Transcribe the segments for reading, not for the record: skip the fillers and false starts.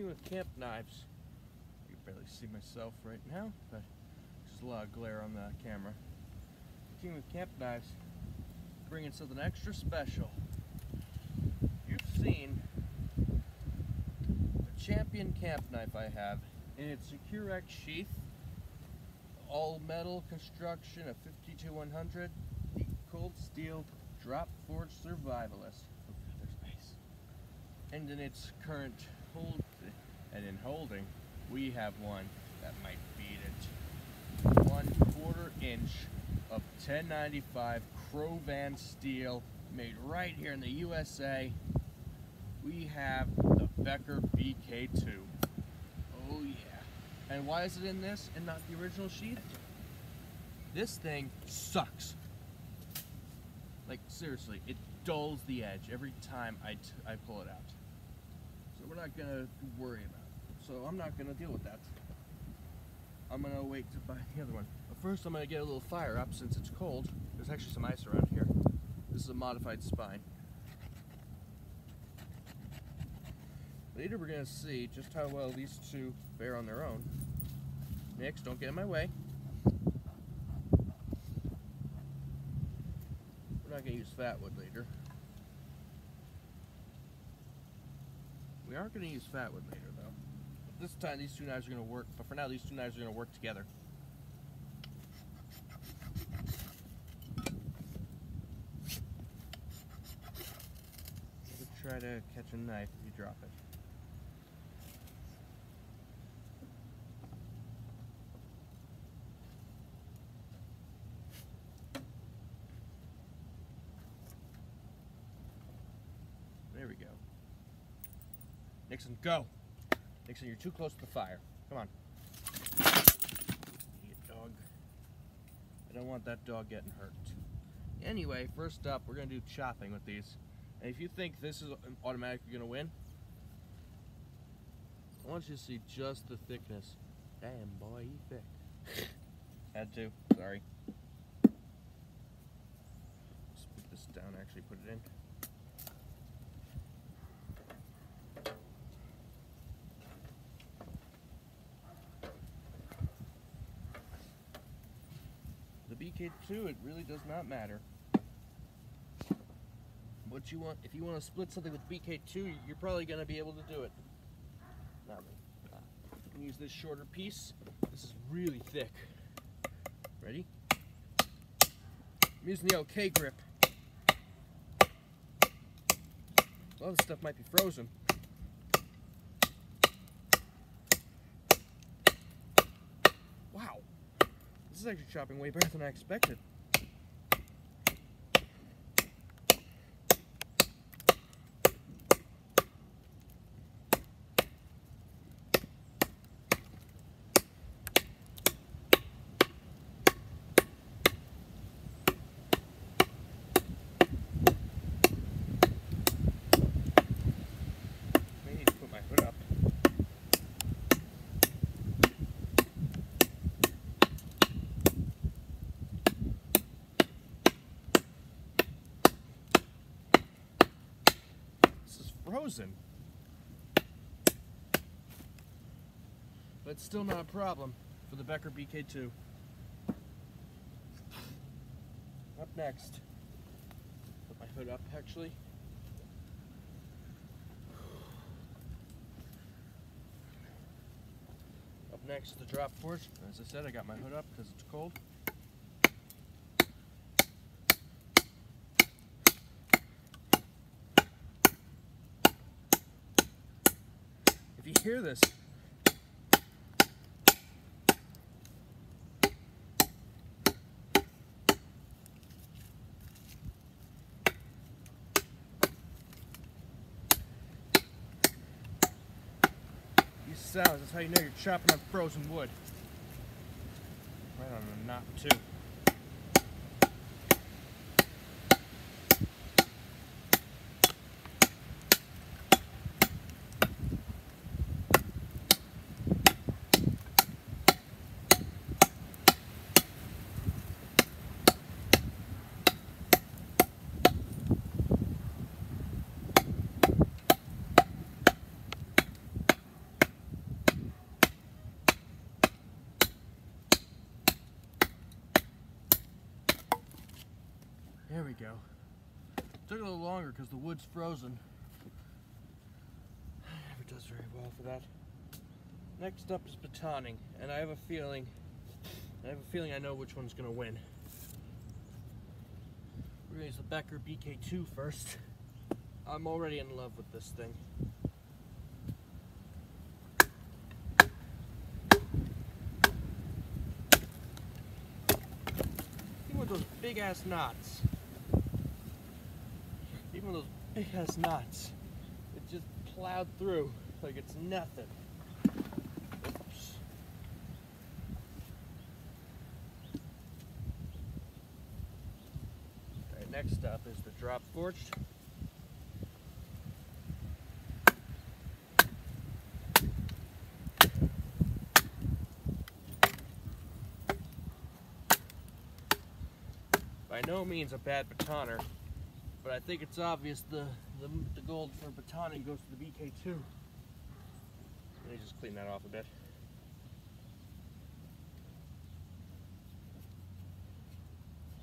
Continuing with camp knives. You can barely see myself right now, but there's a lot of glare on the camera. Continuing with camp knives, bringing something extra special. You've seen the Champion camp knife I have in its Secure X sheath, all metal construction, a 52-100, the cold steel drop forged survivalist. There's space. And in its current hold, and in holding, we have one that might beat it. 1/4 inch of 1095 Crovan steel, made right here in the USA. We have the Becker BK2. Oh yeah. And why is it in this and not the original sheath? This thing sucks. Like seriously, it dulls the edge every time I pull it out. So we're not gonna worry about it. So I'm not gonna deal with that. I'm gonna wait to buy the other one. But first I'm gonna get a little fire up since it's cold. There's actually some ice around here. This is a modified spine. Later we're gonna see just how well these two fare on their own. Nix, don't get in my way. We're not gonna use fat wood later. We are gonna use fat wood later though. But this time these two knives are gonna work, but for now these two knives are gonna work together. Try to catch a knife if you drop it. There we go. Nixon, go! Nixon, you're too close to the fire. Come on. Idiot dog. I don't want that dog getting hurt. Anyway, first up, we're going to do chopping with these. And if you think this is automatically going to win, I want you to see just the thickness. Damn, boy, you thick. Had to, sorry. Just put this down, actually put it in. The BK2, it really does not matter. What you want, if you want to split something with BK2, you're probably going to be able to do it. Not me. You can use this shorter piece. This is really thick. Ready? I'm using the OK grip. A lot of this stuff might be frozen. Wow. This is actually chopping way better than I expected. Frozen. But it's still not a problem for the Becker BK2. Up next, put my hood up actually. Up next is the drop forge. As I said, I got my hood up because it's cold. If you hear this, these sounds, that's how you know you're chopping on frozen wood. Right on a knot too. go. Took a little longer because the wood's frozen. Never does very well for that. Next up is batoning, and I have a feeling I know which one's gonna win. We're gonna use the Becker BK2 first. I'm already in love with this thing. Even with those big ass knots. Even with those big ass knots, it just plowed through like it's nothing. Oops. Alright, next up is the drop forged. By no means a bad batoner, but I think it's obvious the gold for batoning goes to the BK2. Let me just clean that off a bit.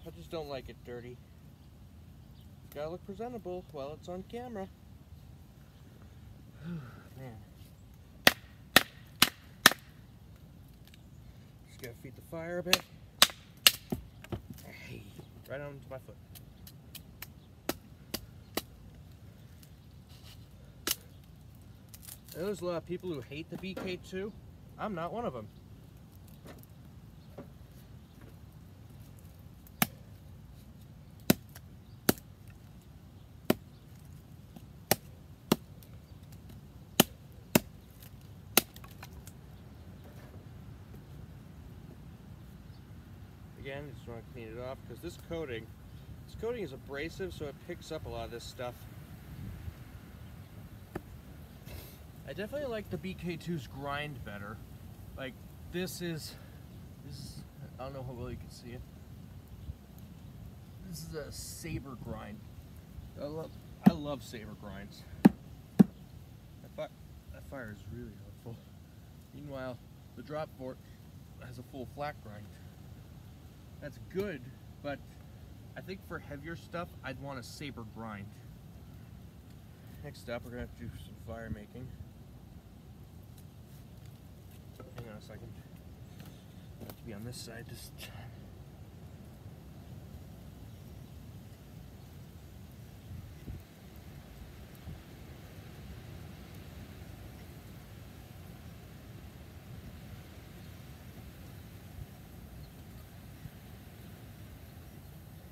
I just don't like it dirty. It's gotta look presentable while it's on camera. Man. Just gotta feed the fire a bit. Hey, right onto my foot. There's a lot of people who hate the BK2. I'm not one of them. Again, just want to clean it off because this coating is abrasive, so it picks up a lot of this stuff. I definitely like the BK2's grind better. Like this is I don't know how well you can see it. This is a saber grind. I love saber grinds. That fire is really helpful. Meanwhile, the drop fork has a full flat grind. That's good, but I think for heavier stuff, I'd want a saber grind. Next up, we're gonna have to do some fire making. Hang on a second. I have to be on this side this time.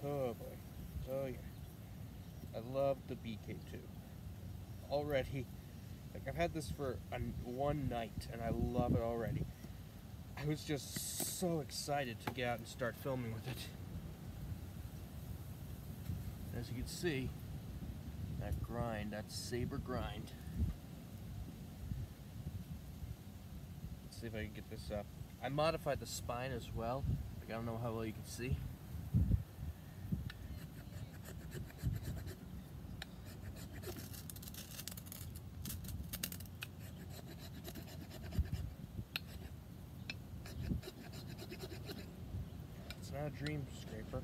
Oh boy. Oh yeah. I love the BK2. Already. Like, I've had this for one night, and I love it already. I was just so excited to get out and start filming with it. As you can see, that grind, that saber grind. Let's see if I can get this up. I modified the spine as well. Like, I don't know how well you can see. It's not a dream scraper.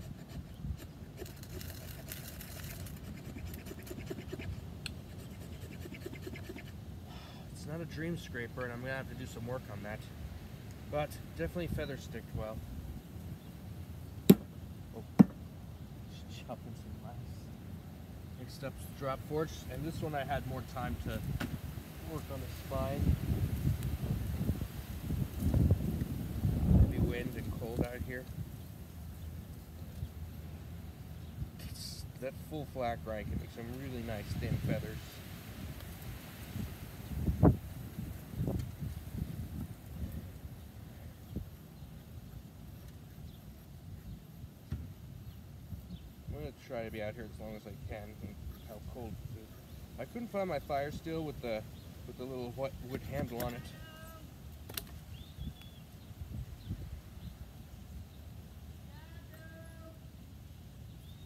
It's not a dream scraper, and I'm gonna have to do some work on that. But definitely feather sticked well. Oh, just chopping some glass. Next up's the drop forge, and this one I had more time to work on the spine. Heavy wind and cold out here. That full flat grind can make some really nice thin feathers. I'm going to try to be out here as long as I can, and how cold it is. I couldn't find my fire steel with the little wood handle on it.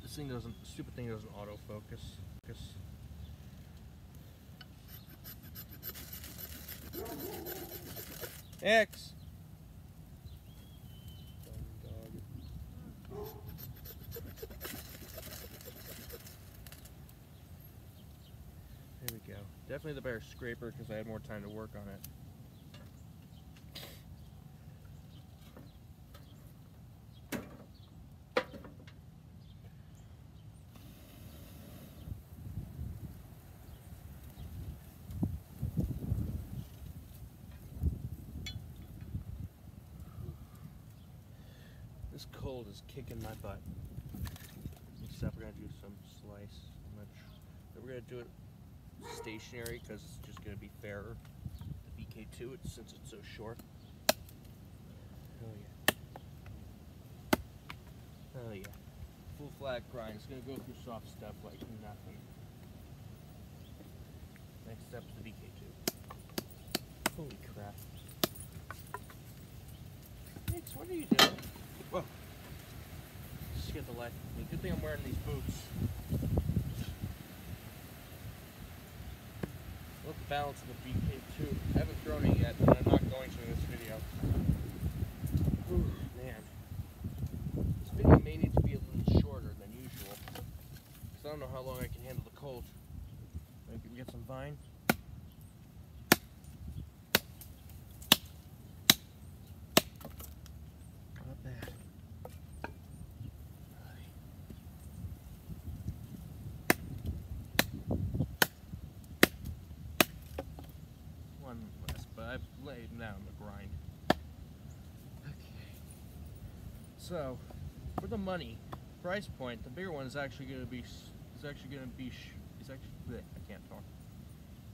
This thing doesn't, stupid thing doesn't autofocus. X. definitely the better scraper because I had more time to work on it. This cold is kicking my butt. Next up, we're gonna do some slice. We're gonna do it stationary because it's just gonna be fairer. The BK2, since it's so short. Oh yeah. Oh yeah. Full flat grind. It's gonna go through soft stuff like nothing. Next step is the BK2. Holy crap. Hicks, what are you doing? Whoa. Just get the life of me. Good thing I'm wearing these boots. Look the balance of the BK2. I haven't thrown it yet, and I'm not going to in this video. Ooh, man. This video may need to be a little shorter than usual. Because I don't know how long I can handle the cold. I can get some vine. Not bad. One less, but I've laid down the grind. Okay. So, for the money price point, the bigger one is actually going to be. I can't talk.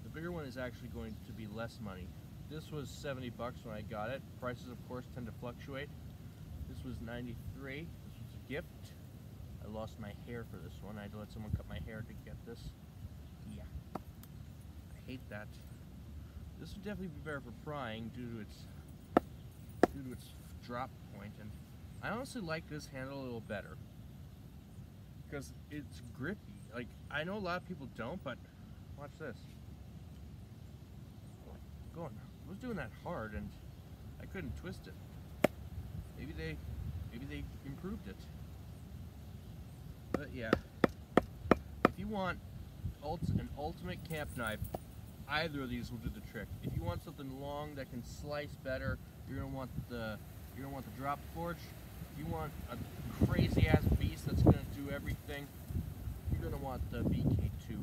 The bigger one is actually going to be less money. This was $70 when I got it. Prices, of course, tend to fluctuate. This was $93. This was a gift. I lost my hair for this one. I had to let someone cut my hair to get this. Yeah. I hate that. This would definitely be better for prying due to its drop point, and I honestly like this handle a little better because it's grippy. Like, I know a lot of people don't, but watch this. I was doing that hard and I couldn't twist it. Maybe they improved it. But yeah, if you want an ultimate camp knife, either of these will do the trick. If you want something long that can slice better, you're gonna want the drop forge. If you want a crazy ass beast that's gonna do everything, you're gonna want the BK2.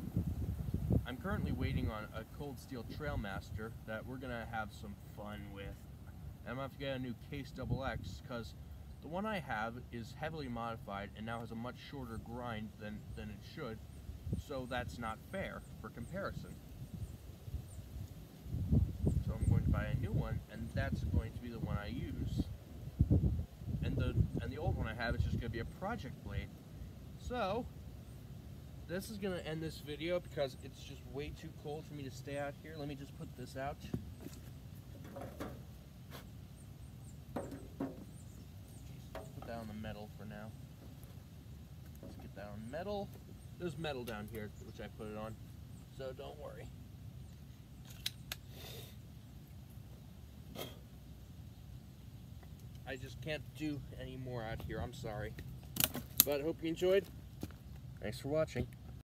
I'm currently waiting on a Cold Steel Trailmaster that we're gonna have some fun with. And I'm gonna have to get a new Case XX because the one I have is heavily modified and now has a much shorter grind than it should. So that's not fair for comparison. So I'm going to buy a new one, and that's going to be the one I use. And the old one I have is just going to be a project blade. So this is going to end this video because it's just way too cold for me to stay out here. Let me just put this out. Put that on the metal for now. Let's get that on metal. There's metal down here, which I put it on, so don't worry. I just can't do any more out here, I'm sorry. But I hope you enjoyed. Thanks for watching.